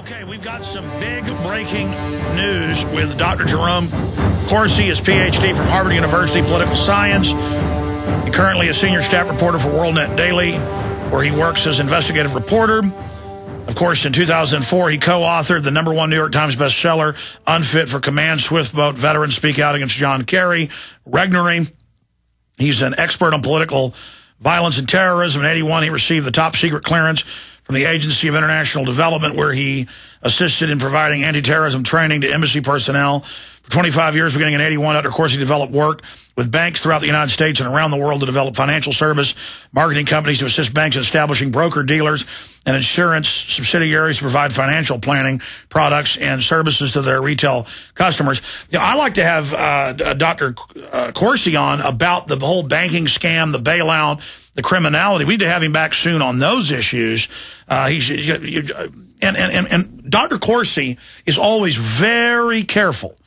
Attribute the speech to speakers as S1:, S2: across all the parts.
S1: Okay, we've got some big breaking news with Dr. Jerome Corsi, his PhD from Harvard University, political science. He's currently a senior staff reporter for WorldNet Daily, where he works as investigative reporter. Of course, in 2004, he co-authored the #1 New York Times bestseller, Unfit for Command, Swift Boat Veterans Speak Out Against John Kerry, Regnery. He's an expert on political violence and terrorism. In '81, he received the top secret clearance from the Agency of International Development, where he assisted in providing anti-terrorism training to embassy personnel. For 25 years, beginning in '81, Dr. Corsi developed work with banks throughout the United States and around the world to develop financial service marketing companies to assist banks in establishing broker-dealers and insurance subsidiaries to provide financial planning products and services to their retail customers. I like to have Dr. Corsi on about the whole banking scam, the bailout, the criminality. We need to have him back soon on those issues. And Dr. Corsi is always very careful.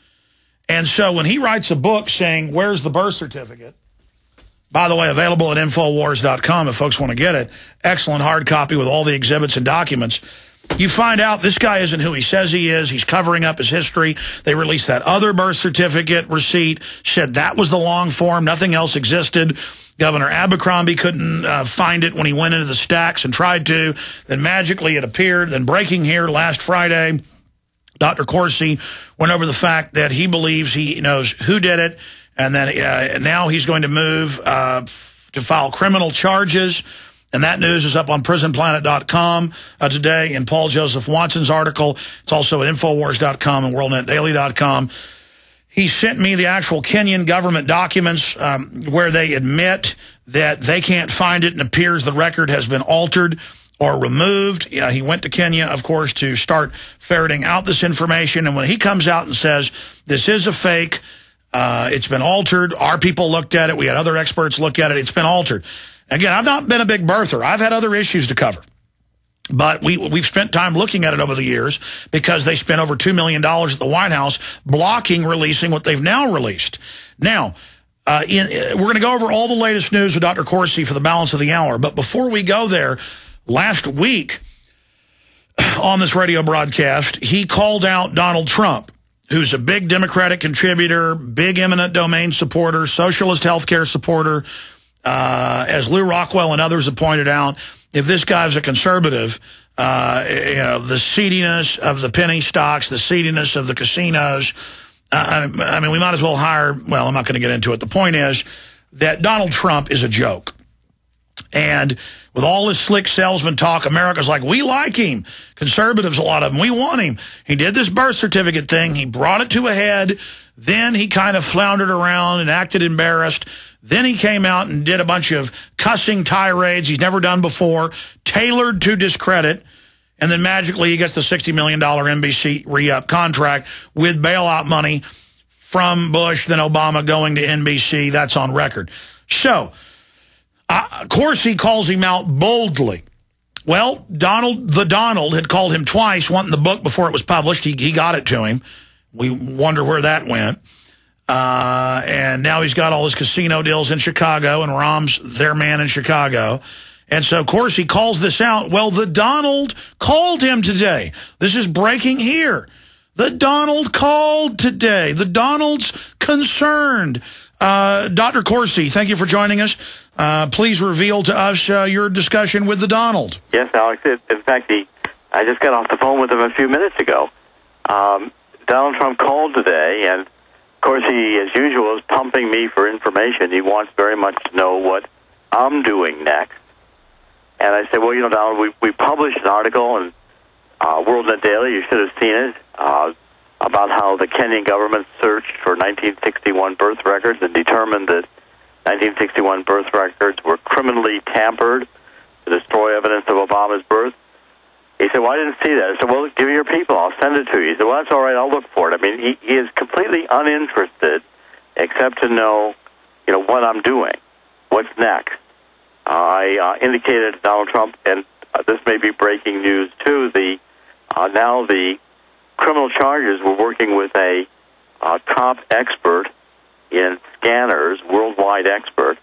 S1: And so when he writes a book saying, where's the birth certificate? By the way, available at Infowars.com if folks want to get it. Excellent hard copy with all the exhibits and documents. You find out this guy isn't who he says he is. He's covering up his history. They released that other birth certificate receipt, said that was the long form. Nothing else existed. Governor Abercrombie couldn't find it when he went into the stacks and tried to. Then magically it appeared. Then breaking here last Friday, Dr. Corsi went over the fact that he believes he knows who did it, and that now he's going to move to file criminal charges. And that news is up on prisonplanet.com today in Paul Joseph Watson's article. It's also at Infowars.com and WorldNetDaily.com. He sent me the actual Kenyan government documents where they admit that they can't find it and appears the record has been altered or removed. He went to Kenya, of course, to start ferreting out this information. And when he comes out and says, this is a fake, it's been altered, our people looked at it, we had other experts look at it, it's been altered. Again, I've not been a big birther. I've had other issues to cover. But we've spent time looking at it over the years because they spent over $2 million at the White House blocking releasing what they've now released. Now, we're going to go over all the latest news with Dr. Corsi for the balance of the hour. But before we go there, last week on this radio broadcast, he called out Donald Trump, who's a big Democratic contributor, big eminent domain supporter, socialist health care supporter. As Lou Rockwell and others have pointed out, if this guy's a conservative, the seediness of the penny stocks, the seediness of the casinos, I mean, we might as well hire, well, I'm not going to get into it. The point is that Donald Trump is a joke. And with all this slick salesman talk, America's like, we like him. Conservatives, a lot of them, we want him. He did this birth certificate thing. He brought it to a head. Then he kind of floundered around and acted embarrassed. Then he came out and did a bunch of cussing tirades he's never done before, tailored to discredit. And then magically he gets the $60 million NBC re-up contract with bailout money from Bush, then Obama going to NBC. That's on record. So Corsi calls him out boldly. Well, Donald had called him twice, wanting the book before it was published. He got it to him. We wonder where that went. And now he's got all his casino deals in Chicago, and Rahm's their man in Chicago. And so Corsi calls this out. Well, the Donald called him today. This is breaking here. The Donald called today. The Donald's concerned. Dr. Corsi, thank you for joining us. Please reveal to us your discussion with the Donald.
S2: Yes, Alex. In fact, I just got off the phone with him a few minutes ago. Donald Trump called today, and of course he, as usual, is pumping me for information. He wants very much to know what I'm doing next. And I said, well, Donald, we published an article in WorldNet Daily, you should have seen it, about how the Kenyan government searched for 1961 birth records and determined that 1961 birth records were criminally tampered to destroy evidence of Obama's birth. He said, well, I didn't see that. I said, well, give me your people. I'll send it to you. He said, well, that's all right. I'll look for it. I mean, he is completely uninterested except to know, what I'm doing, what's next. I indicated to Donald Trump, and this may be breaking news, too, now the criminal charges, we're working with a top expert in scanners, worldwide expert,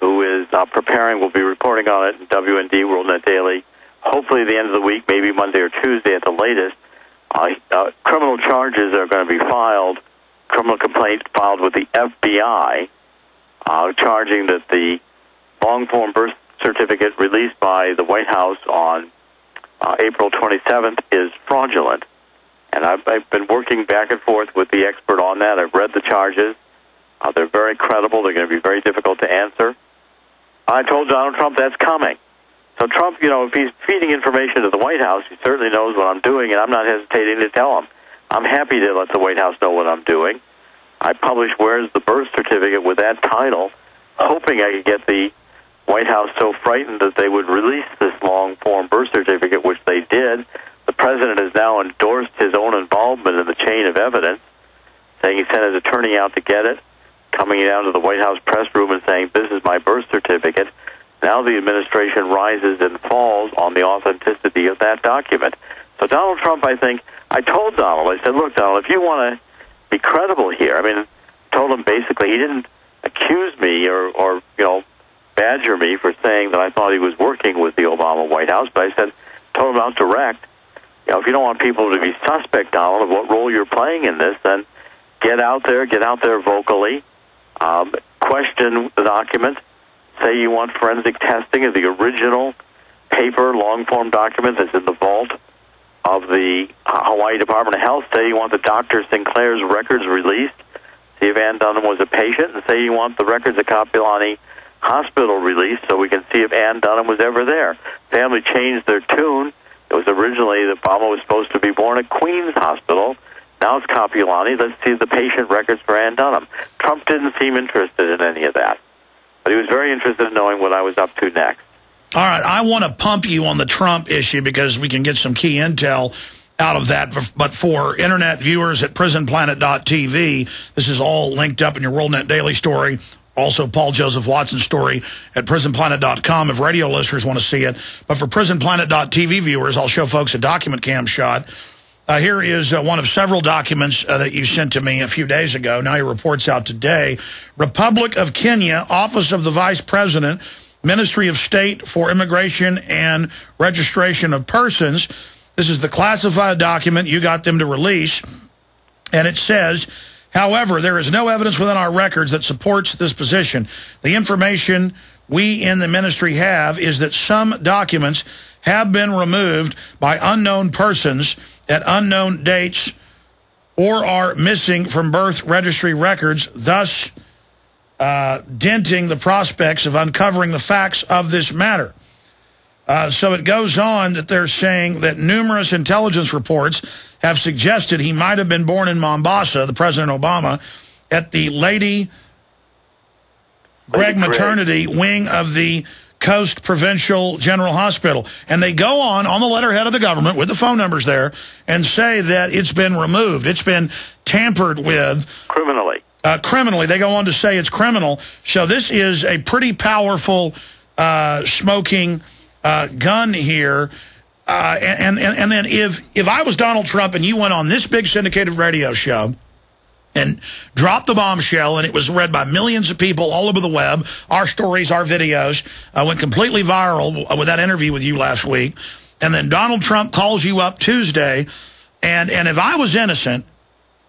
S2: who is preparing, we'll be reporting on it in WND, WorldNet Daily, hopefully the end of the week, maybe Monday or Tuesday at the latest, Criminal charges are going to be filed, criminal complaint filed with the FBI, charging that the long-form birth certificate released by the White House on April 27th is fraudulent. And I've been working back and forth with the expert on that. I've read the charges. They're very credible. They're going to be very difficult to answer. I told Donald Trump that's coming. So Trump, if he's feeding information to the White House, he certainly knows what I'm doing, and I'm not hesitating to tell him. I'm happy to let the White House know what I'm doing. I published Where's the Birth Certificate with that title, hoping I could get the White House so frightened that they would release this long-form birth certificate, which they did. The president has now endorsed his own involvement in the chain of evidence, saying he sent his attorney out to get it, coming down to the White House press room and saying, this is my birth certificate. Now the administration rises and falls on the authenticity of that document. So Donald Trump, I told Donald, I said, look, Donald, if you want to be credible here, I told him basically he didn't accuse me or badger me for saying that I thought he was working with the Obama White House, but I told him out direct, if you don't want people to be suspect, Donald, of what role you're playing in this, then get out there vocally, question the document, say you want forensic testing of the original paper long-form document that's in the vault of the Hawaii Department of Health, say you want the Dr. Sinclair's records released, see if Ann Dunham was a patient, and say you want the records of Kapilani Hospital released so we can see if Ann Dunham was ever there. Family changed their tune. It was originally that Obama was supposed to be born at Queens Hospital. Now it's Kapilani. Let's see the patient records for Ann Dunham. Trump didn't seem interested in any of that, but he was very interested in knowing what I was up to next.
S1: All right, I want to pump you on the Trump issue because we can get some key intel out of that. But for Internet viewers at prisonplanet.tv, this is all linked up in your WorldNet Daily story. Also, Paul Joseph Watson's story at prisonplanet.com if radio listeners want to see it. But for prisonplanet.tv viewers, I'll show folks a document cam shot. Here is one of several documents that you sent to me a few days ago. Now your report's out today. Republic of Kenya, Office of the Vice President, Ministry of State for Immigration and Registration of Persons. This is the classified document you got them to release. And it says, however, there is no evidence within our records that supports this position. The information we in the ministry have is that some documents have been removed by unknown persons at unknown dates or are missing from birth registry records, thus denting the prospects of uncovering the facts of this matter. So it goes on that they're saying that numerous intelligence reports have suggested he might have been born in Mombasa, the President Obama, at the Lady Greg Maternity Wing of the Coast Provincial General Hospital. And they go on the letterhead of the government with the phone numbers there and say that it's been removed. It's been tampered with.
S2: Criminally.
S1: Criminally. They go on to say it's criminal. So this is a pretty powerful smoking gun here. And then if I was Donald Trump and you went on this big syndicated radio show and dropped the bombshell, and it was read by millions of people all over the web, our stories, our videos, went completely viral with that interview with you last week, and then Donald Trump calls you up Tuesday, and if I was innocent,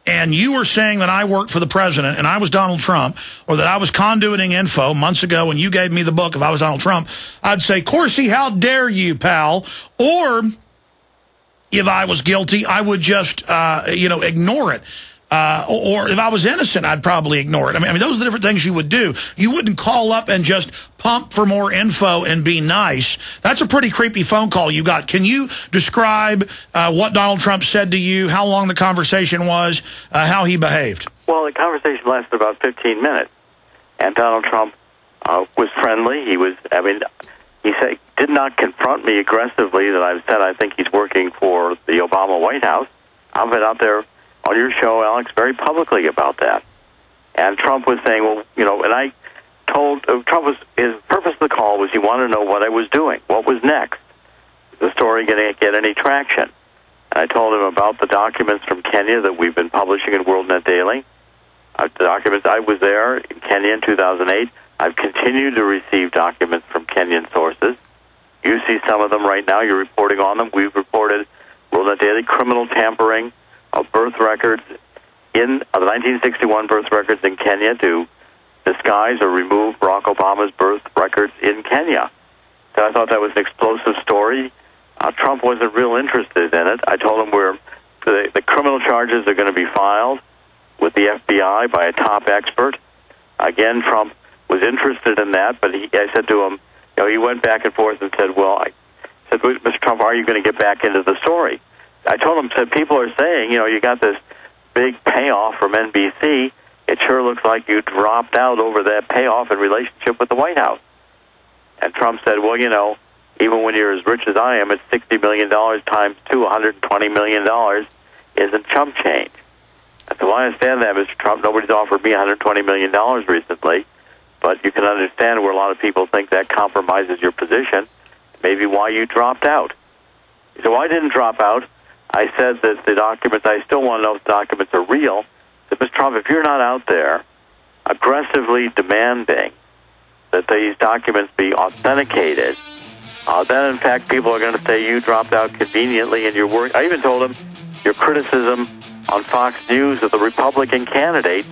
S1: and you were saying that I worked for the president and I was Donald Trump, or that I was conduiting info months ago and you gave me the book if I was Donald Trump, I'd say, Corsi, how dare you, pal? Or if I was guilty, I would just, ignore it. Or if I was innocent, I'd probably ignore it. I mean, those are the different things you would do. You wouldn't call up and just pump for more info and be nice. That's a pretty creepy phone call you got. Can you describe what Donald Trump said to you, how long the conversation was, how he behaved?
S2: Well, the conversation lasted about 15 minutes, and Donald Trump was friendly. He said, did not confront me aggressively that I've said I think he's working for the Obama White House. I've been out there on your show, Alex, very publicly about that. And Trump was saying, and I told Trump his purpose of the call was he wanted to know what I was doing, what was next. Is the story going to get any traction? And I told him about the documents from Kenya that we've been publishing in WorldNet Daily. The documents, I was there in Kenya in 2008. I've continued to receive documents from Kenyan sources. You see some of them right now. You're reporting on them. We've reported ruled that daily criminal tampering of birth records of the 1961 birth records in Kenya to disguise or remove Barack Obama's birth records in Kenya. So I thought that was an explosive story. Trump wasn't real interested in it. I told him the criminal charges are going to be filed with the FBI by a top expert. Again, Trump was interested in that, but I said to him, he went back and forth and said, I said, Mr. Trump, are you going to get back into the story? I told him, people are saying, you got this big payoff from NBC. It sure looks like you dropped out over that payoff in relationship with the White House. And Trump said, even when you're as rich as I am, it's $60 million times two, $120 million isn't chump change. I said, I understand that, Mr. Trump. Nobody's offered me $120 million recently, but you can understand where a lot of people think that compromises your position, maybe why you dropped out. He said, I didn't drop out. I said that the documents, I still want to know if the documents are real. I said, Mr. Trump, if you're not out there aggressively demanding that these documents be authenticated, then in fact people are going to say you dropped out conveniently and your work. I even told him your criticism on Fox News of the Republican candidates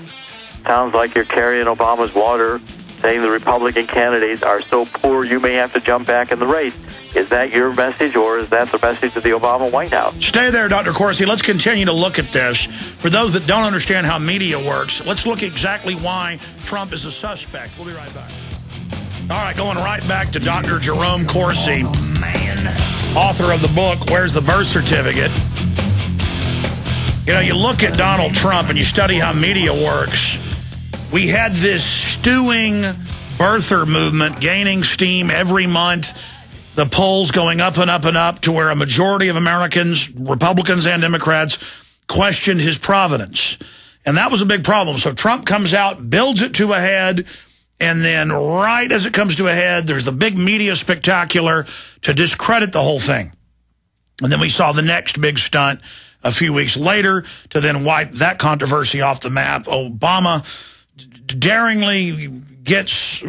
S2: sounds like you're carrying Obama's water, saying the Republican candidates are so poor you may have to jump back in the race. Is that your message, or is that the message of the Obama White House? Stay
S1: there, Dr. Corsi. Let's continue to look at this. For those that don't understand how media works, let's look exactly why Trump is a suspect. We'll be right back. All right, going right back to Dr. Jerome Corsi, author of the book, Where's the Birth Certificate? You look at Donald Trump and you study how media works. We had this stewing birther movement gaining steam every month. The polls going up and up and up to where a majority of Americans, Republicans and Democrats, questioned his provenance. And that was a big problem. So Trump comes out, builds it to a head, and then right as it comes to a head, there's the big media spectacular to discredit the whole thing. And then we saw the next big stunt a few weeks later to then wipe that controversy off the map. Obama daringly gets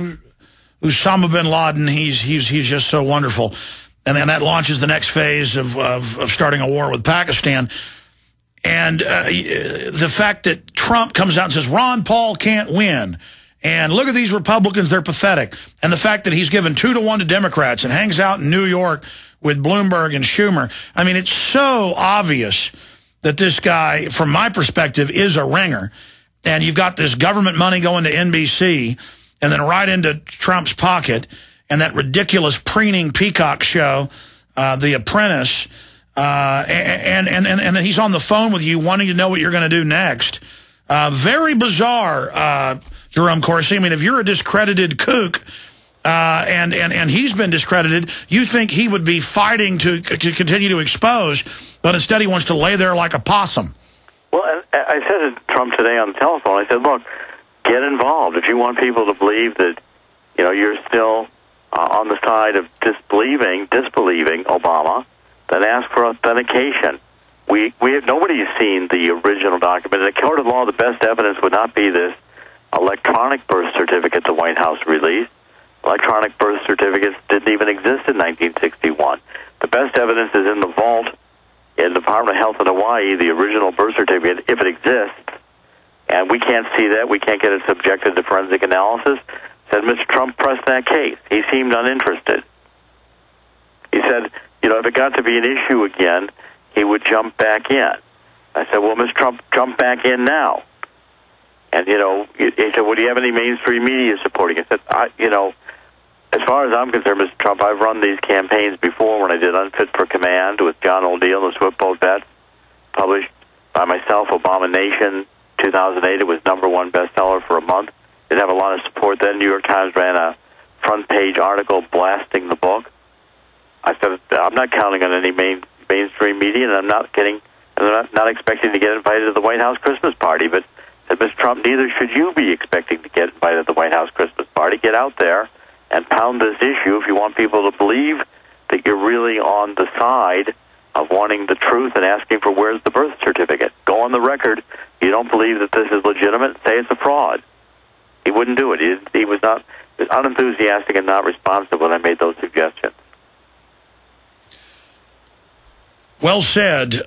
S1: Osama bin Laden. He's just so wonderful. And then that launches the next phase of starting a war with Pakistan. And the fact that Trump comes out and says, Ron Paul can't win. And look at these Republicans, they're pathetic. And the fact that he's given 2-to-1 to Democrats and hangs out in New York with Bloomberg and Schumer. I mean, it's so obvious that this guy, from my perspective, is a ringer. And you've got this government money going to NBC and then right into Trump's pocket, and that ridiculous preening peacock show, The Apprentice, and then he's on the phone with you wanting to know what you're going to do next. Very bizarre, Jerome Corsi. I mean, if you're a discredited kook, and he's been discredited, you think he would be fighting to continue to expose, but instead he wants to lay there like a possum.
S2: Well, I said to Trump today on the telephone, I said, look, get involved. If you want people to believe that, you're still on the side of disbelieving Obama, then ask for authentication. Nobody's seen the original document. In a court of law, the best evidence would not be this electronic birth certificate the White House released. Electronic birth certificates didn't even exist in 1961. The best evidence is in the vault in the Department of Health in Hawaii, the original birth certificate, if it exists. And we can't see that. We can't get it subjected to forensic analysis. Said Mr. Trump pressed that case. He seemed uninterested. He said, if it got to be an issue again, he would jump back in. I said, well, Mr. Trump, jump back in now. And, he said, well, do you have any mainstream media supporting it? I said, as far as I'm concerned, Mr. Trump, I've run these campaigns before when I did Unfit for Command with John O'Neill and the Swift Boat Vets, published by myself, Obama Nation, 2008. It was #1 bestseller for a month. Didn't have a lot of support then. New York Times ran a front-page article blasting the book. I said, I'm not counting on any mainstream media, and I'm not expecting to get invited to the White House Christmas party. But said, Mr. Trump, neither should you be expecting to get invited to the White House Christmas party. Get out there and pound this issue if you want people to believe that you're really on the side of wanting the truth and asking for where's the birth certificate. Go on the record. You don't believe that this is legitimate, say it's a fraud. He wouldn't do it. He was unenthusiastic and not responsive when I made those suggestions.
S1: Well said.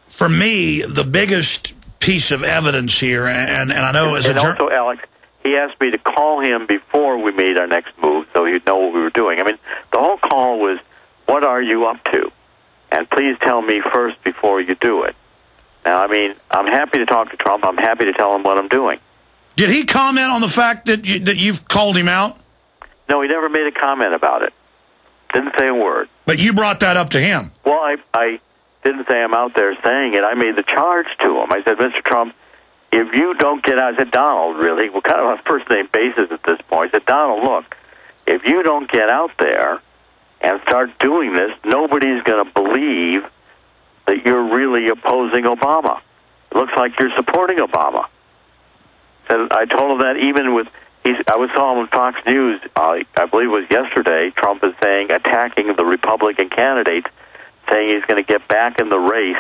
S1: For me, the biggest piece of evidence here, and I know as
S2: and also, Alex, he asked me to call him before we made our next move so he'd know what we were doing. I mean, the whole call was, what are you up to? And please tell me first before you do it. Now, I mean, I'm happy to talk to Trump. I'm happy to tell him what I'm doing. Did
S1: he comment on the fact that you've called him out?
S2: No, he never made a comment about it. Didn't say a word.
S1: But you brought that up to him.
S2: Well, I didn't say I'm out there saying it. I made the charge to him. I said, Mr. Trump, if you don't get out, I said, Donald, really, we're kind of on a first-name basis at this point. I said, Donald, look, if you don't get out there and start doing this, nobody's going to believe that you're really opposing Obama. It looks like you're supporting Obama. So I told him that even with, I saw him on Fox News, I believe it was yesterday, Trump is saying, attacking the Republican candidates, saying he's going to get back in the race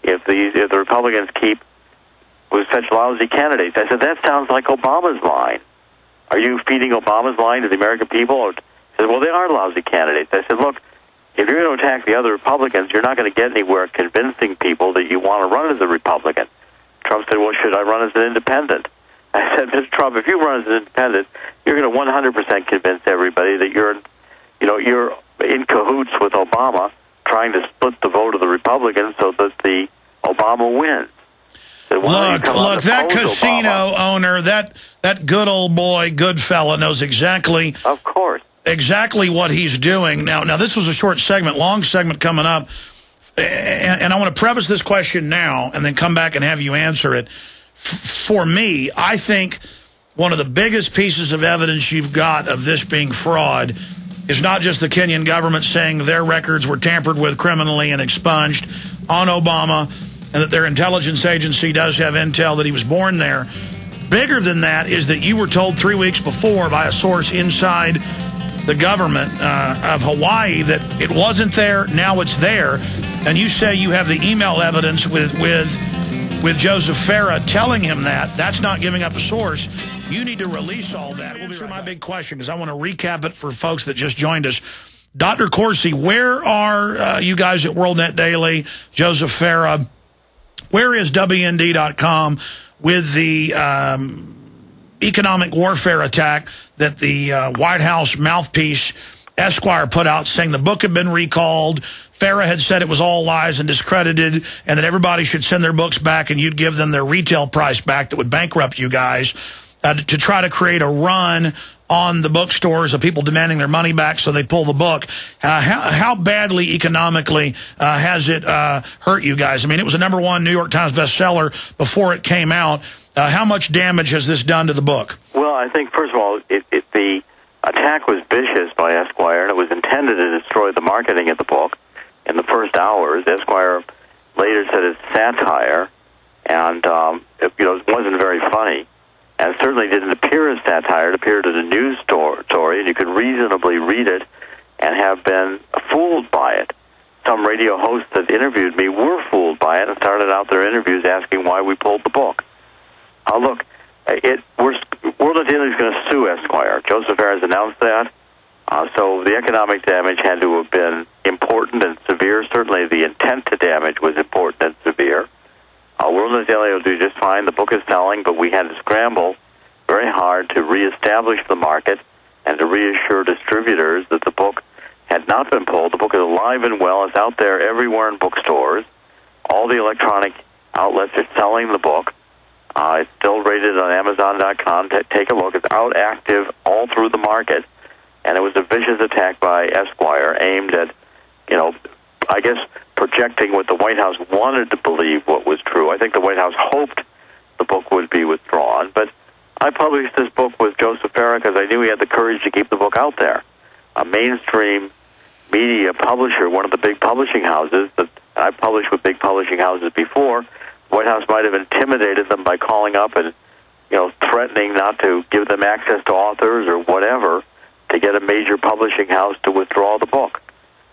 S2: if the Republicans keep with such lousy candidates. I said, that sounds like Obama's line. Are you feeding Obama's line to the American people? He said, well, they are lousy candidates. I said, look, if you're going to attack the other Republicans, you're not going to get anywhere convincing people that you want to run as a Republican. Trump said, well, should I run as an independent? I said, Mr. Trump, if you run as an independent, you're going to 100% convince everybody that you're in cahoots with Obama, trying to split the vote of the Republicans so that the Obama wins.
S1: Look, that casino owner, that good old boy, good fella, knows exactly.
S2: Of course.
S1: Exactly what he's doing. Now, this was a short segment, long segment coming up. And I want to preface this question now and then come back and have you answer it. For me, I think one of the biggest pieces of evidence you've got of this being fraud is not just the Kenyan government saying their records were tampered with criminally and expunged on Obama, and that their intelligence agency does have intel that he was born there. Bigger than that is that you were told 3 weeks before by a source inside the government of Hawaii that it wasn't there, now it's there. And you say you have the email evidence with Joseph Farah telling him that. That's not giving up a source. You need to release all that. We'll answer my big question because I want to recap it for folks that just joined us. Dr. Corsi, where are you guys at WorldNet Daily, Joseph Farah? Where is WND.com with the economic warfare attack that the White House mouthpiece Esquire put out saying the book had been recalled, Farah had said it was all lies and discredited, and that everybody should send their books back and you'd give them their retail price back that would bankrupt you guys, to try to create a run on the bookstores of people demanding their money back so they pull the book. How badly economically has it hurt you guys? I mean, it was a #1 New York Times bestseller before it came out. How much damage has this done to the book?
S2: Well, I think, first of all, the attack was vicious by Esquire, and it was intended to destroy the marketing of the book. In the first hours, Esquire later said it's satire, and it wasn't very funny. And it certainly didn't appear as satire. It appeared as a news story, and you could reasonably read it and have been fooled by it. Some radio hosts that interviewed me were fooled by it and started out their interviews asking why we pulled the book. Look, WorldNet Daily is going to sue Esquire. Joseph Farah has announced that. So the economic damage had to have been important and severe. Certainly the intent to damage was important and severe. WorldNet Daily will do just fine. The book is selling, but we had to scramble very hard to reestablish the market and to reassure distributors that the book had not been pulled. The book is alive and well. It's out there everywhere in bookstores. All the electronic outlets are selling the book. It's still rated on Amazon.com. Take a look. It's out active all through the market. And it was a vicious attack by Esquire aimed at, I guess, projecting what the White House wanted to believe what was true. I think the White House hoped the book would be withdrawn. But I published this book with Joseph Farah because I knew he had the courage to keep the book out there. A mainstream media publisher, one of the big publishing houses that I've published with big publishing houses before, the White House might have intimidated them by calling up and, threatening not to give them access to authors or whatever to get a major publishing house to withdraw the book.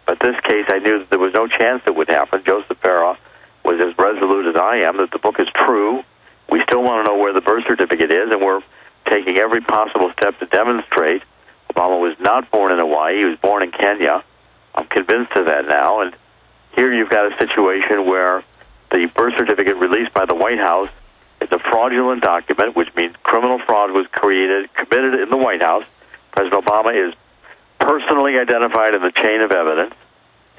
S2: But this case, I knew that there was no chance it would happen. Joseph Farah was as resolute as I am that the book is true. We still want to know where the birth certificate is, and we're taking every possible step to demonstrate Obama was not born in Hawaii. He was born in Kenya. I'm convinced of that now. And here you've got a situation where the birth certificate released by the White House is a fraudulent document, which means criminal fraud was committed in the White House. President Obama is personally identified in the chain of evidence,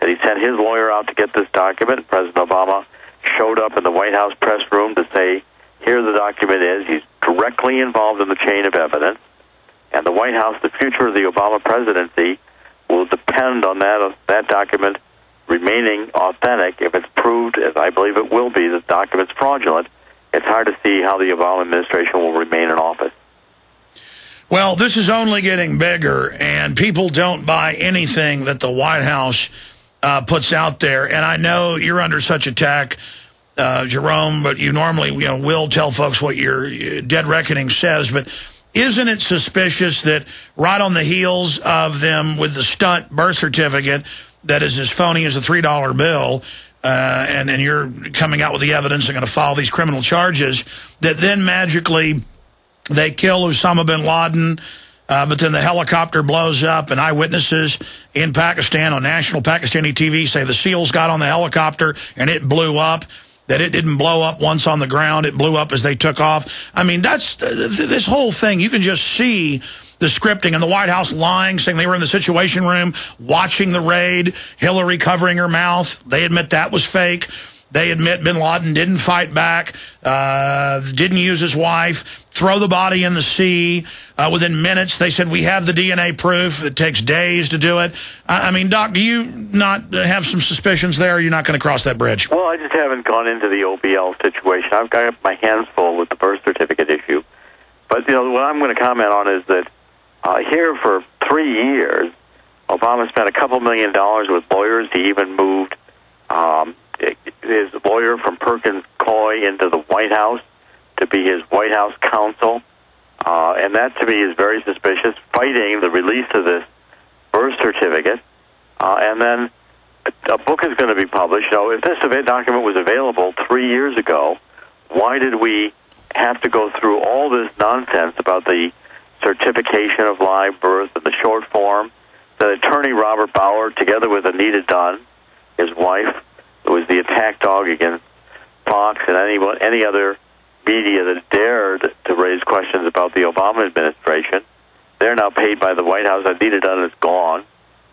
S2: that he sent his lawyer out to get this document. President Obama showed up in the White House press room to say, here the document is. He's directly involved in the chain of evidence. And the White House, the future of the Obama presidency, will depend on that document remaining authentic. If it's proved, as I believe it will be, that the document's fraudulent, it's hard to see how the Obama administration will remain in office.
S1: Well, this is only getting bigger, and people don't buy anything that the White House puts out there. And I know you're under such attack, Jerome, but you normally will tell folks what your dead reckoning says. But isn't it suspicious that right on the heels of them with the stunt birth certificate that is as phony as a $3 bill, and then you're coming out with the evidence and going to file these criminal charges, that then magically they kill Osama bin Laden, but then the helicopter blows up, and eyewitnesses in Pakistan on national Pakistani TV say the SEALs got on the helicopter and it blew up, that it didn't blow up once on the ground, it blew up as they took off. I mean, that's this whole thing. You can just see the scripting, and the White House lying, saying they were in the Situation Room watching the raid, Hillary covering her mouth. They admit that was fake. They admit bin Laden didn't fight back, didn't use his wife, throw the body in the sea. Within minutes, they said, we have the DNA proof. It takes days to do it. I mean, Doc, do you not have some suspicions there, or are you not going to cross that bridge?
S2: Well, I just haven't gone into the OBL situation. I've got my hands full with the birth certificate issue. But, what I'm going to comment on is that here for 3 years, Obama spent a couple $1 million with lawyers. He even moved his lawyer from Perkins Coie into the White House to be his White House counsel. And that, to me, is very suspicious, fighting the release of this birth certificate. And then a book is going to be published. If this document was available 3 years ago, why did we have to go through all this nonsense about the certification of live birth and the short form? The attorney Robert Bauer, together with Anita Dunn, his wife, who was the attack dog against Fox and any other media that dared to raise questions about the Obama administration, they're now paid by the White House. Anita Dunn is gone.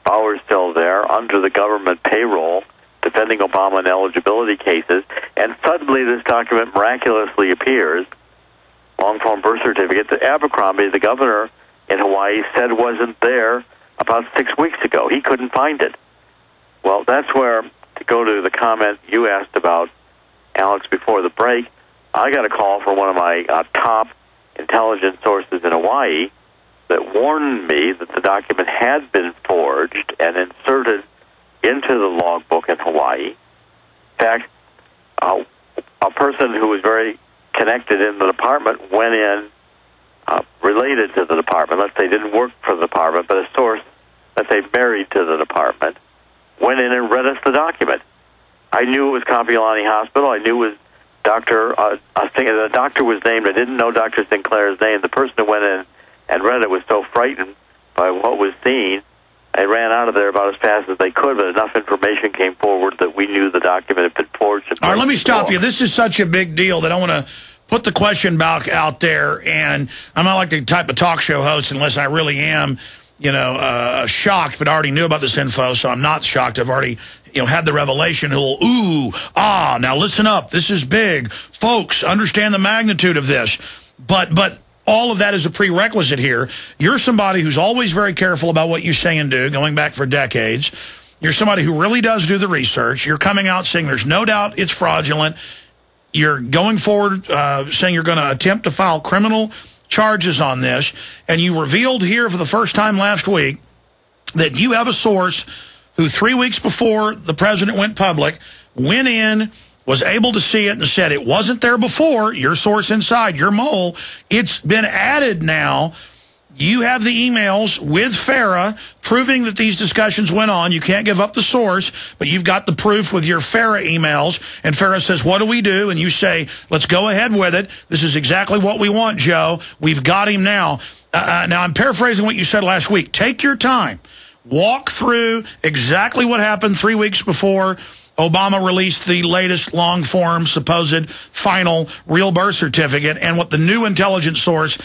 S2: Bauer's still there under the government payroll, defending Obama in eligibility cases. And suddenly this document miraculously appears, long-form birth certificate, that Abercrombie, the governor in Hawaii, said wasn't there about 6 weeks ago. He couldn't find it. Well, that's where, to go to the comment you asked about, Alex, before the break, I got a call from one of my top intelligence sources in Hawaii that warned me that the document had been forged and inserted into the logbook in Hawaii. In fact, a person who was very connected in the department went in, related to the department. Let's say didn't work for the department, but a source, let's say married to the department, went in and read us the document. I knew it was Kapiolani Hospital. I knew it was Dr. The doctor was named. I didn't know Dr. Sinclair's name. The person who went in and read it was so frightened by what was seen, they ran out of there about as fast as they could, but enough information came forward that we knew the document had been forged.
S1: All right, let me stop you. This is such a big deal that I want to put the question back out there, and I'm not like the type of talk show host unless I really am, shocked, but I already knew about this info, so I'm not shocked. I've already, had the revelation. Now listen up. This is big. Folks, understand the magnitude of this. But all of that is a prerequisite here. You're somebody who's always very careful about what you say and do, going back for decades. You're somebody who really does do the research. You're coming out saying there's no doubt it's fraudulent. You're going forward saying you're going to attempt to file criminal charges on this. And you revealed here for the first time last week that you have a source who 3 weeks before the president went public, went in, was able to see it and said it wasn't there before, your source inside, your mole. It's been added now. You have the emails with FARA proving that these discussions went on. You can't give up the source, but you've got the proof with your FARA emails. And FARA says, what do we do? And you say, let's go ahead with it. This is exactly what we want, Joe. We've got him now. Now, I'm paraphrasing what you said last week. Take your time. walk through exactly what happened 3 weeks before Obama released the latest long-form, supposed final real birth certificate, and what the new intelligence source,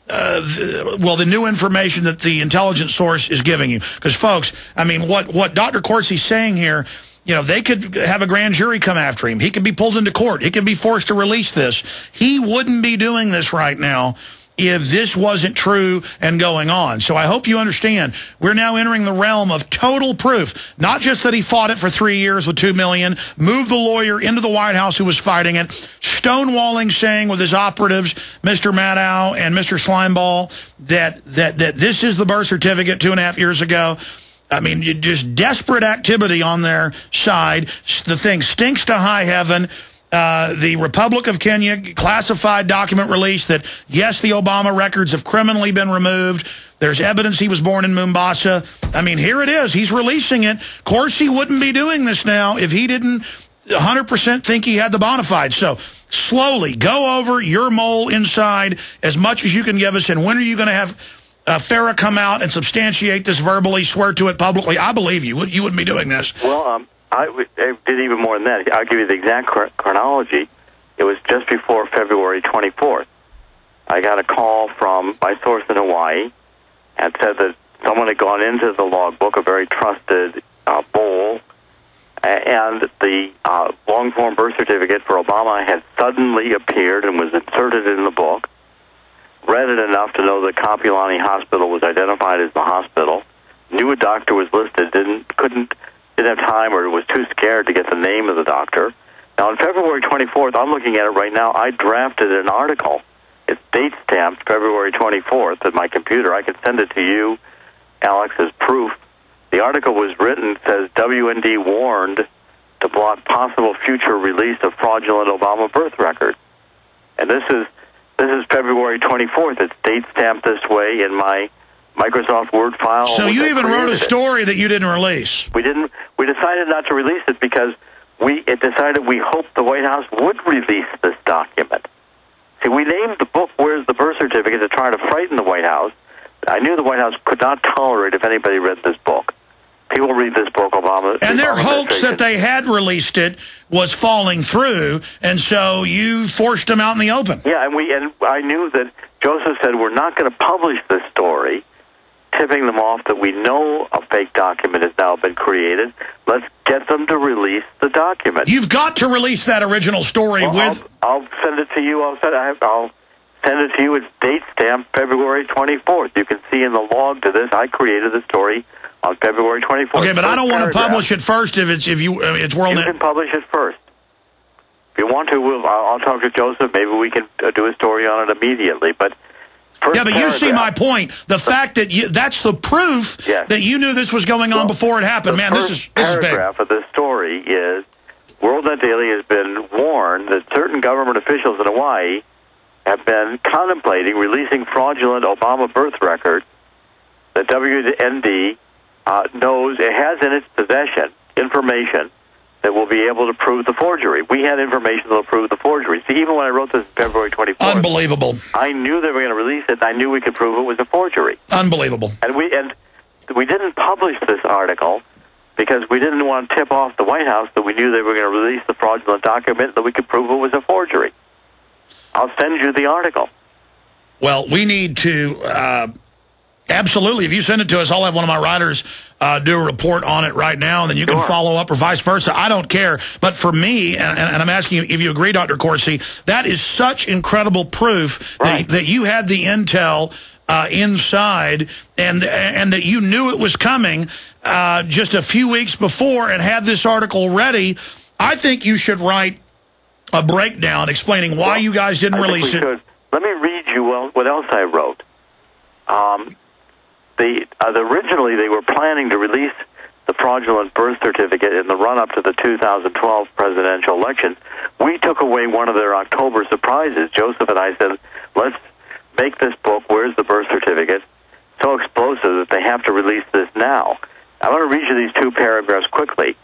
S1: the new information that the intelligence source is giving you. Because, folks, I mean, what Dr. Corsi's saying here, you know, they could have a grand jury come after him. He could be pulled into court. He could be forced to release this. He wouldn't be doing this right now if this wasn't true and going on. So I hope you understand, we're now entering the realm of total proof. Not just that he fought it for 3 years with $2 million, moved the lawyer into the White House who was fighting it, stonewalling, saying with his operatives, Mr. Maddow and Mr. Slimeball, that this is the birth certificate 2.5 years ago. I mean, just desperate activity on their side. The thing stinks to high heaven. The Republic of Kenya classified document released that, yes, the Obama records have criminally been removed. There's evidence he was born in Mombasa. I mean, here it is. He's releasing it. Corsi wouldn't be doing this now if he didn't 100% think he had the bona fides. So slowly go over your mole inside as much as you can give us. And when are you going to have Farah come out and substantiate this verbally, swear to it publicly? I believe you. You wouldn't be doing this.
S2: Well, I did even more than that. I'll give you the exact chronology. It was just before February 24th. I got a call from my source in Hawaii and said that someone had gone into the logbook, a very trusted bowl, and the long-form birth certificate for Obama had suddenly appeared and was inserted in the book. Read it enough to know that Kapilani Hospital was identified as the hospital. Knew a doctor was listed. Didn't have time or was too scared to get the name of the doctor. Now, on February 24th, I'm looking at it right now, I drafted an article. It's date-stamped February 24th at my computer. I can send it to you, Alex, as proof. The article was written, says, WND warned to block possible future release of fraudulent Obama birth records. And this is February 24th. It's date-stamped this way in my Microsoft Word file.
S1: So you even wrote a story that you didn't release.
S2: We didn't. We decided not to release it because it decided we hoped the White House would release this document. See, we named the book "Where's the Birth Certificate" to try to frighten the White House. I knew the White House could not tolerate if anybody read this book. People read this book, Obama.
S1: And their hopes that they had released it was falling through, and so you forced them out in the open.
S2: Yeah, and I knew that Joseph said we're not going to publish this story, tipping them off that we know a fake document has now been created. Let's get them to release the document.
S1: You've got to release that original story with...
S2: I'll send it to you. I'll send it to you. It's date stamped February 24th. You can see in the log to this, I created the story on February 24th.
S1: Okay, but I don't want to publish it first it's World.
S2: You can publish it first. If you want to, I'll talk to Joseph. Maybe we can do a story on it immediately. But
S1: yeah, but you see my point. The fact that that's the proof that you knew this was going on before it happened. Man, this is big. The
S2: paragraph of this story is, WorldNet Daily has been warned that certain government officials in Hawaii have been contemplating releasing fraudulent Obama birth records that WND knows it has in its possession information that will be able to prove the forgery. We had information that will prove the forgery. See, even when I wrote this February 24th,
S1: unbelievable.
S2: I knew they were going to release it, and I knew we could prove it was a forgery.
S1: Unbelievable.
S2: And we didn't publish this article because we didn't want to tip off the White House that we knew they were going to release the fraudulent document, that we could prove it was a forgery. I'll send you the article.
S1: Well, we need to... absolutely. If you send it to us, I'll have one of my writers do a report on it right now, and then you can follow up or vice versa. I don't care. But for me, and I'm asking you if you agree, Dr. Corsi, that is such incredible proof that you had the intel inside and that you knew it was coming just a few weeks before and had this article ready. I think you should write a breakdown explaining why you guys didn't release it.
S2: Let me read you what else I wrote. Originally, they were planning to release the fraudulent birth certificate in the run-up to the 2012 presidential election. We took away one of their October surprises. Joseph and I said, let's make this book, Where's the Birth Certificate, so explosive that they have to release this now. I want to read you these two paragraphs quickly.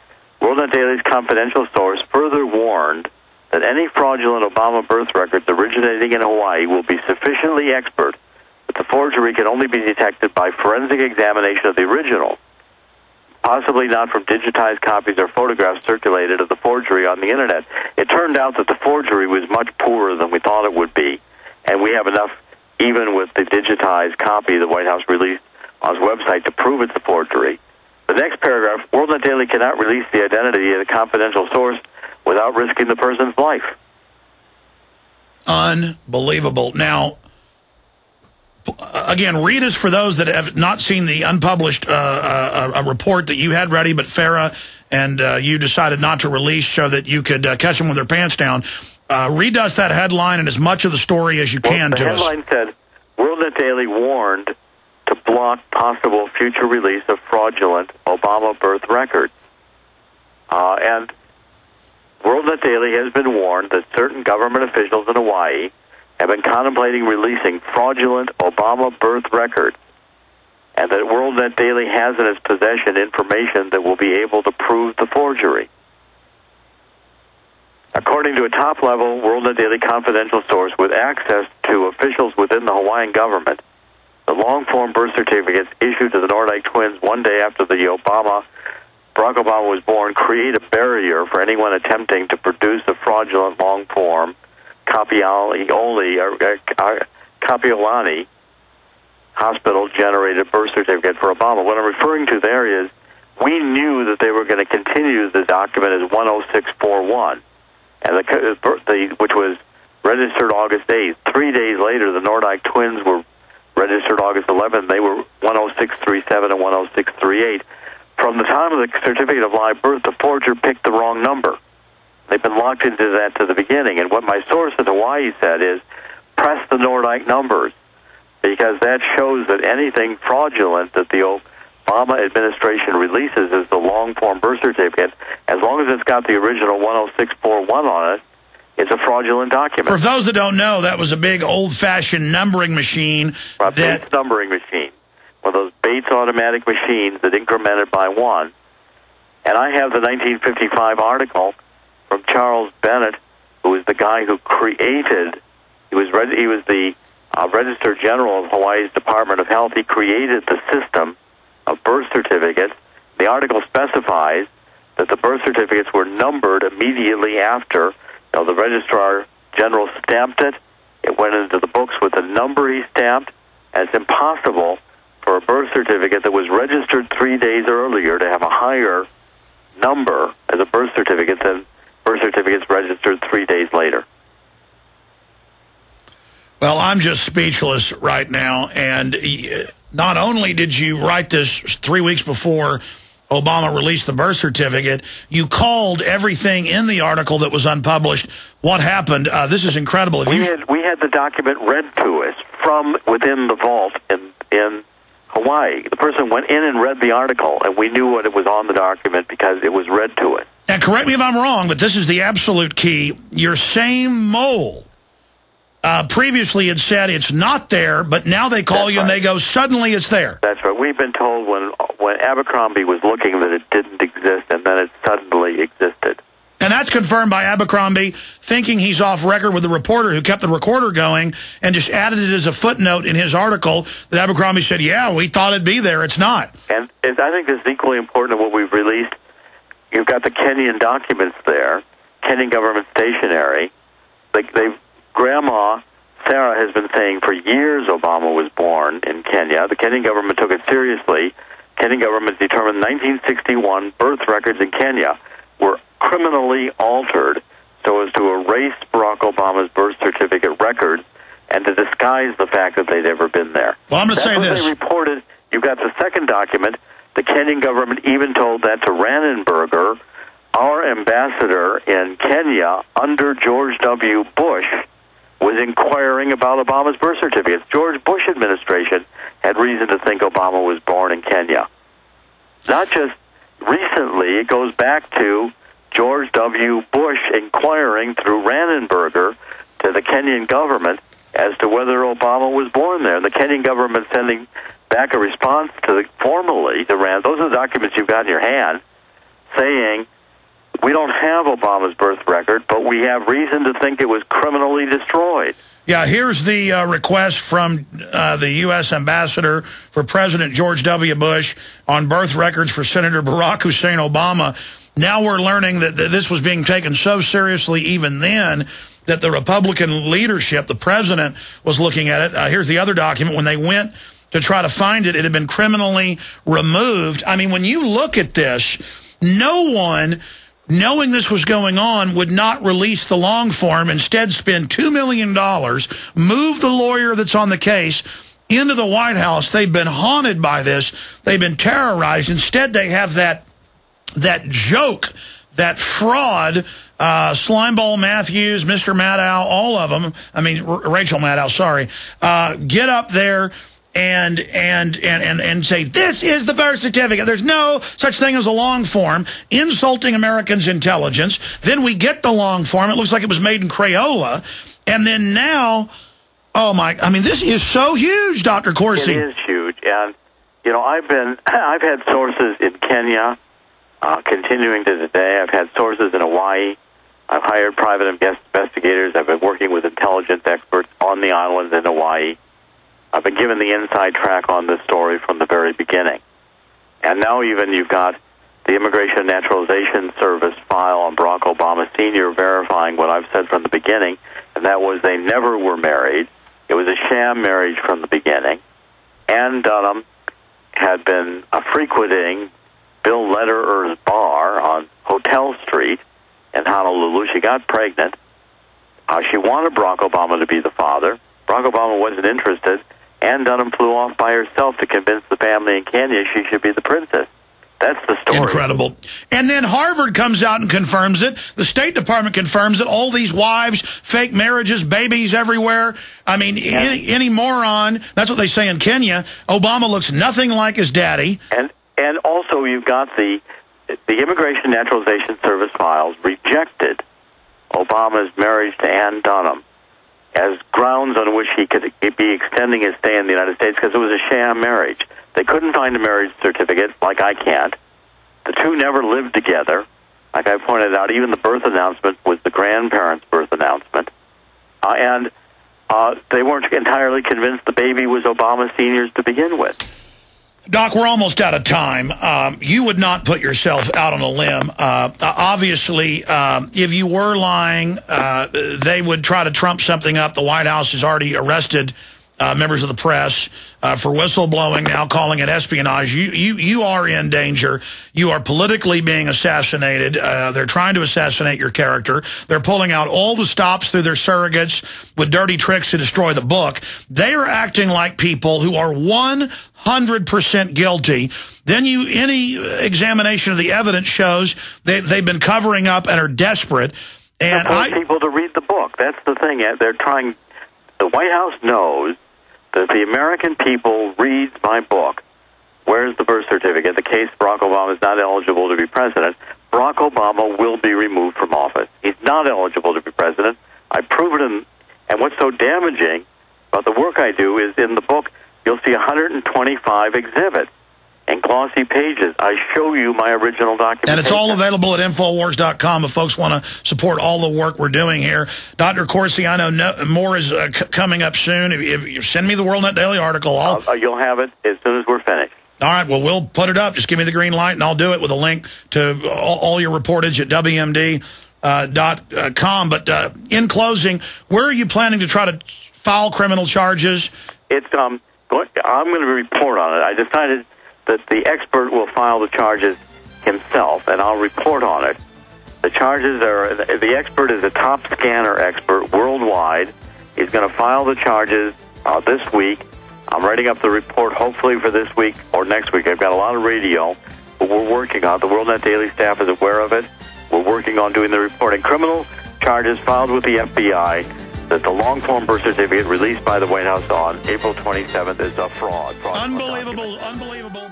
S2: WorldNet Daily's confidential source further warned that any fraudulent Obama birth records originating in Hawaii will be sufficiently expert that the forgery can only be detected by forensic examination of the original possibly not from digitized copies or photographs circulated of the forgery on the Internet. It turned out that the forgery was much poorer than we thought it would be, and we have enough, even with the digitized copy the White House released on its website, to prove it's a forgery. The next paragraph, WorldNet Daily cannot release the identity of the confidential source without risking the person's life.
S1: Unbelievable. Now, again, read us for those that have not seen the unpublished a report that you had ready, but Farah and you decided not to release so that you could catch them with their pants down. Read us that headline and as much of the story as you can to us.
S2: The headline said, WorldNet Daily warned to block possible future release of fraudulent Obama birth records. And WorldNet Daily has been warned that certain government officials in Hawaii have been contemplating releasing fraudulent Obama birth records, and that WorldNet Daily has in its possession information that will be able to prove the forgery. According to a top-level WorldNet Daily confidential source with access to officials within the Hawaiian government, the long-form birth certificates issued to the Nordyke twins one day after Barack Obama was born create a barrier for anyone attempting to produce a fraudulent long-form Kapiolani hospital-generated birth certificate for Obama. What I'm referring to there is we knew that they were going to continue the document as 10641, and which was registered August 8th. 3 days later, the Nordyke twins were registered August 11th. They were 10637 and 10638. From the time of the certificate of live birth, the forger picked the wrong number. They've been locked into that to the beginning. And what my source in Hawaii said is, press the Nordyke numbers, because that shows that anything fraudulent that the Obama administration releases as the long-form birth certificate, as long as it's got the original 10641 on it, it's a fraudulent document.
S1: For those that don't know, that was a big old-fashioned numbering machine.
S2: Bates numbering machine. One of those Bates automatic machines that incremented by one. And I have the 1955 article from Charles Bennett, who was the guy who created, he was the Register General of Hawaii's Department of Health. He created the system of birth certificates. The article specifies that the birth certificates were numbered immediately after the Registrar General stamped it. It went into the books with the number he stamped, and it's impossible for a birth certificate that was registered 3 days earlier to have a higher number as a birth certificate than birth certificates registered 3 days later.
S1: Well, I'm just speechless right now, and not only did you write this 3 weeks before Obama released the birth certificate, you called everything in the article that was unpublished. What happened? This is incredible.
S2: We had the document read to us from within the vault in Hawaii. The person went in and read the article, and we knew what it was on the document because it was read to us.
S1: And correct me if I'm wrong, but this is the absolute key. Your same mole previously had said it's not there, but now they call you and they go, suddenly it's there.
S2: That's right. We've been told when Abercrombie was looking that it didn't exist, and then it suddenly existed.
S1: And that's confirmed by Abercrombie, thinking he's off record with the reporter who kept the recorder going and just added it as a footnote in his article that Abercrombie said, yeah, we thought it'd be there. It's not.
S2: And I think this is equally important to what we've released. You've got the Kenyan documents there, Kenyan government stationery. Grandma Sarah has been saying for years Obama was born in Kenya. The Kenyan government took it seriously. Kenyan government determined 1961 birth records in Kenya were criminally altered so as to erase Barack Obama's birth certificate records and to disguise the fact that they'd ever been there.
S1: Well, I'm going to say this.
S2: They reported. You've got the second document. The Kenyan government even told that to Rannenberger, our ambassador in Kenya under George W. Bush, was inquiring about Obama's birth certificates. George Bush administration had reason to think Obama was born in Kenya. Not just recently, it goes back to George W. Bush inquiring through Rannenberger to the Kenyan government as to whether Obama was born there. The Kenyan government sending back a response to formally to Rand. Those are the documents you've got in your hand saying we don't have Obama's birth record, but we have reason to think it was criminally destroyed.
S1: Yeah, here's the request from the U.S. Ambassador for President George W. Bush on birth records for Senator Barack Hussein Obama. Now we're learning that this was being taken so seriously even then that the Republican leadership, the president, was looking at it. Here's the other document. When they went to try to find it, it had been criminally removed. I mean, when you look at this, no one, knowing this was going on, would not release the long form, instead spend $2 million, move the lawyer that's on the case into the White House. They've been haunted by this. They've been terrorized. Instead, they have that joke, that fraud, Slimeball Matthews, Mr. Maddow, all of them, I mean, Rachel Maddow, sorry, get up there and say, this is the birth certificate. There's no such thing as a long form, insulting Americans' intelligence. Then we get the long form. It looks like it was made in Crayola. And then now, oh my, I mean, this is so huge, Dr. Corsi.
S2: It is huge. And, you know, I've had sources in Kenya, continuing to today. I've had sources in Hawaii. I've hired private investigators. I've been working with intelligence experts on the islands in Hawaii. I've been given the inside track on this story from the very beginning. And now even you've got the Immigration and Naturalization Service file on Barack Obama Sr. verifying what I've said from the beginning, and that was they never were married. It was a sham marriage from the beginning. Ann Dunham had been frequenting Bill Lederer's bar on Hotel Street in Honolulu. She got pregnant. She wanted Barack Obama to be the father. Barack Obama wasn't interested. Ann Dunham flew off by herself to convince the family in Kenya she should be the princess. That's the story.
S1: Incredible. And then Harvard comes out and confirms it. The State Department confirms it. All these wives, fake marriages, babies everywhere. I mean, any moron. That's what they say in Kenya. Obama looks nothing like his daddy.
S2: And also you've got the Immigration and Naturalization Service files rejected Obama's marriage to Ann Dunham as grounds on which he could be extending his stay in the United States because it was a sham marriage. They couldn't find a marriage certificate, like I can't. The two never lived together. Like I pointed out, even the birth announcement was the grandparents' birth announcement. And they weren't entirely convinced the baby was Obama Sr.'s to begin with.
S1: Doc, we're almost out of time. You would not put yourself out on a limb. Obviously, if you were lying, they would try to trump something up. The White House has already arrested members of the press for whistleblowing, now calling it espionage. You are in danger. You are politically being assassinated. They're trying to assassinate your character. They're pulling out all the stops through their surrogates with dirty tricks to destroy the book. They are acting like people who are 100% guilty. Then any examination of the evidence shows they've been covering up and are desperate. And
S2: I want people to read the book. That's the thing. They're trying. The White House knows that the American people reads my book. Where's the birth certificate? The case Barack Obama is not eligible to be president. Barack Obama will be removed from office. He's not eligible to be president. I prove it and what's so damaging about the work I do is in the book, you'll see 125 exhibits and glossy pages. I show you my original documentation.
S1: And it's all available at Infowars.com if folks want to support all the work we're doing here. Dr. Corsi, I know more is coming up soon. If you send me the WorldNet Daily article,
S2: you'll have it as soon as we're finished.
S1: All right, well, we'll put it up. Just give me the green light, and I'll do it with a link to all your reportage at WMD.com. But in closing, where are you planning to try to file criminal charges?
S2: I'm going to report on it. I decided that the expert will file the charges himself, and I'll report on it. The charges are, the expert is a top scanner expert worldwide. He's going to file the charges this week. I'm writing up the report hopefully for this week or next week. I've got a lot of radio, but we're working on it. The WorldNet Daily staff is aware of it. We're working on doing the reporting. Criminal charges filed with the FBI that the long-form birth certificate released by the White House on April 27th is a fraud.
S1: Unbelievable, unbelievable.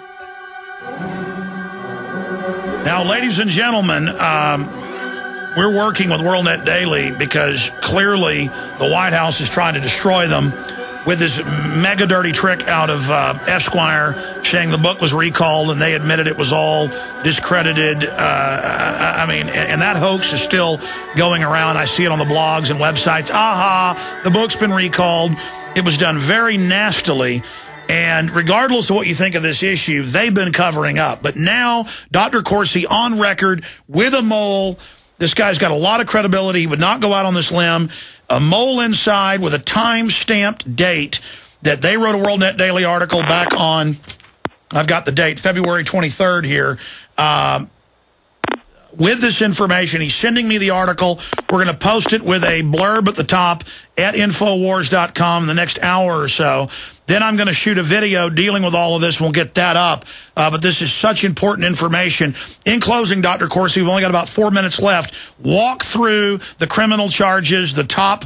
S1: Now, ladies and gentlemen, we're working with WorldNet Daily because clearly the White House is trying to destroy them. with this mega dirty trick out of Esquire saying the book was recalled and they admitted it was all discredited. I mean, and that hoax is still going around. I see it on the blogs and websites. Aha, the book's been recalled. It was done very nastily. And regardless of what you think of this issue, they've been covering up. But now, Dr. Corsi on record with a mole. This guy's got a lot of credibility. He would not go out on this limb. A mole inside with a time-stamped date that they wrote a WorldNet Daily article back on, I've got the date, February 23rd here, with this information. He's sending me the article. We're going to post it with a blurb at the top at Infowars.com in the next hour or so. Then I'm going to shoot a video dealing with all of this, and we'll get that up. But this is such important information. In closing, Dr. Corsi, we've only got about 4 minutes left. Walk through the criminal charges, the top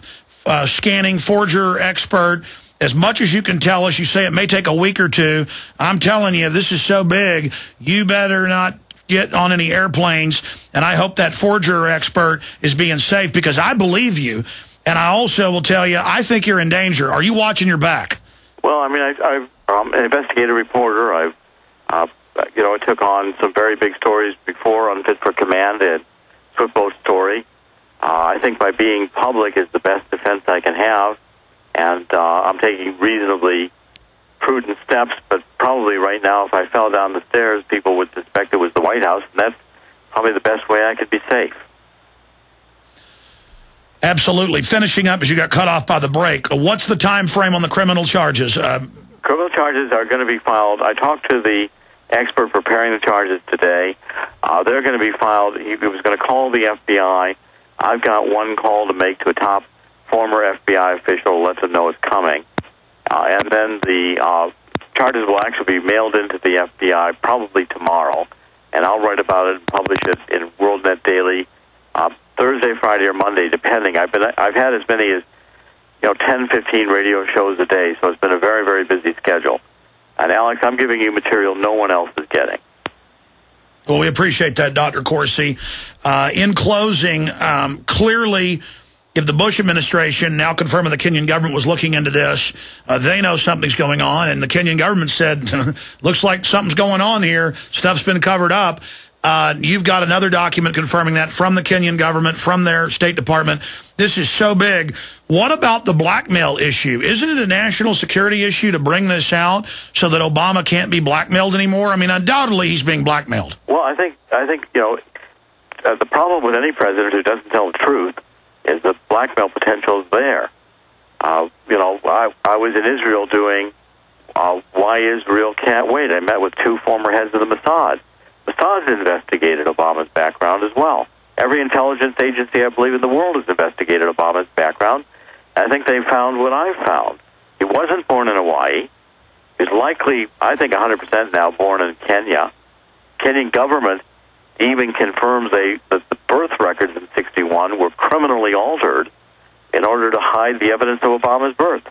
S1: scanning forger expert. As much as you can tell us, you say it may take a week or two. I'm telling you, this is so big, you better not get on any airplanes. And I hope that forger expert is being safe, because I believe you. And I also will tell you, I think you're in danger. Are you watching your back?
S2: Well, I mean, I'm an investigative reporter. I took on some very big stories before on Fit for Command and Swift Boat story. I think by being public is the best defense I can have, and I'm taking reasonably prudent steps, but probably right now, if I fell down the stairs, people would suspect it was the White House, and that's probably the best way I could be safe.
S1: Absolutely. Finishing up, as you got cut off by the break, what's the time frame on the criminal charges?
S2: Criminal charges are going to be filed. I talked to the expert preparing the charges today. They're going to be filed. He was going to call the FBI. I've got one call to make to a top former FBI official to let them know it's coming. And then the charges will actually be mailed into the FBI probably tomorrow. And I'll write about it and publish it in WorldNet Daily Thursday, Friday, or Monday, depending. I've had as many as 10, 15 radio shows a day, so it's been a very, very busy schedule. And Alex, I'm giving you material no one else is getting.
S1: Well, we appreciate that, Dr. Corsi. In closing, clearly, if the Bush administration, now confirming the Kenyan government, was looking into this, they know something's going on, and the Kenyan government said, looks like something's going on here, stuff's been covered up. You've got another document confirming that from the Kenyan government, from their State Department. This is so big. What about the blackmail issue? Isn't it a national security issue to bring this out so that Obama can't be blackmailed anymore? I mean, undoubtedly he's being blackmailed.
S2: Well, I think the problem with any president who doesn't tell the truth is the blackmail potential is there. I was in Israel doing Why Israel Can't Wait. I met with two former heads of the Mossad. Mossad investigated Obama's background as well. Every intelligence agency, I believe, in the world has investigated Obama's background. I think they found what I found. He wasn't born in Hawaii. He's likely, I think, 100% now born in Kenya. Kenyan government even confirms that the birth records in '61 were criminally altered in order to hide the evidence of Obama's birth.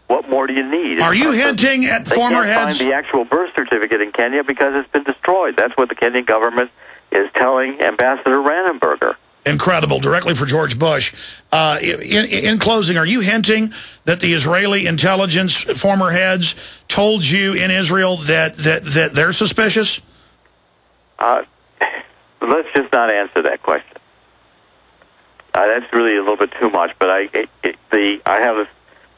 S2: What more do you need?
S1: Are you hinting at former heads?
S2: They can't find the actual birth certificate in Kenya because it's been destroyed. That's what the Kenyan government is telling Ambassador Rannenberger.
S1: Incredible, directly for George Bush. In closing, are you hinting that the Israeli intelligence former heads told you in Israel that they're suspicious?
S2: Let's just not answer that question. That's really a little bit too much, but I have a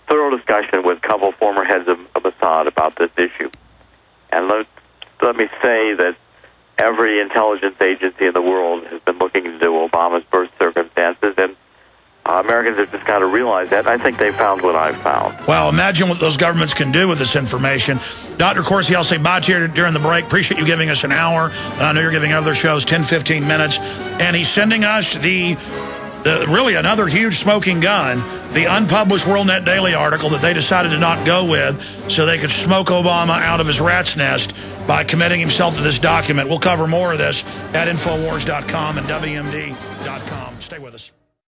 S2: thorough discussion with a couple former heads of Mossad about this issue. And let me say that every intelligence agency in the world has been looking into Obama's birth circumstances, and Americans have just got to realize that. I think they found what I found.
S1: Well, imagine what those governments can do with this information. Dr. Corsi, I'll say bye to you during the break. Appreciate you giving us an hour. I know you're giving other shows 10, 15 minutes. And he's sending us really another huge smoking gun, the unpublished WorldNet Daily article that they decided to not go with so they could smoke Obama out of his rat's nest by committing himself to this document. We'll cover more of this at Infowars.com and WMD.com. Stay with us.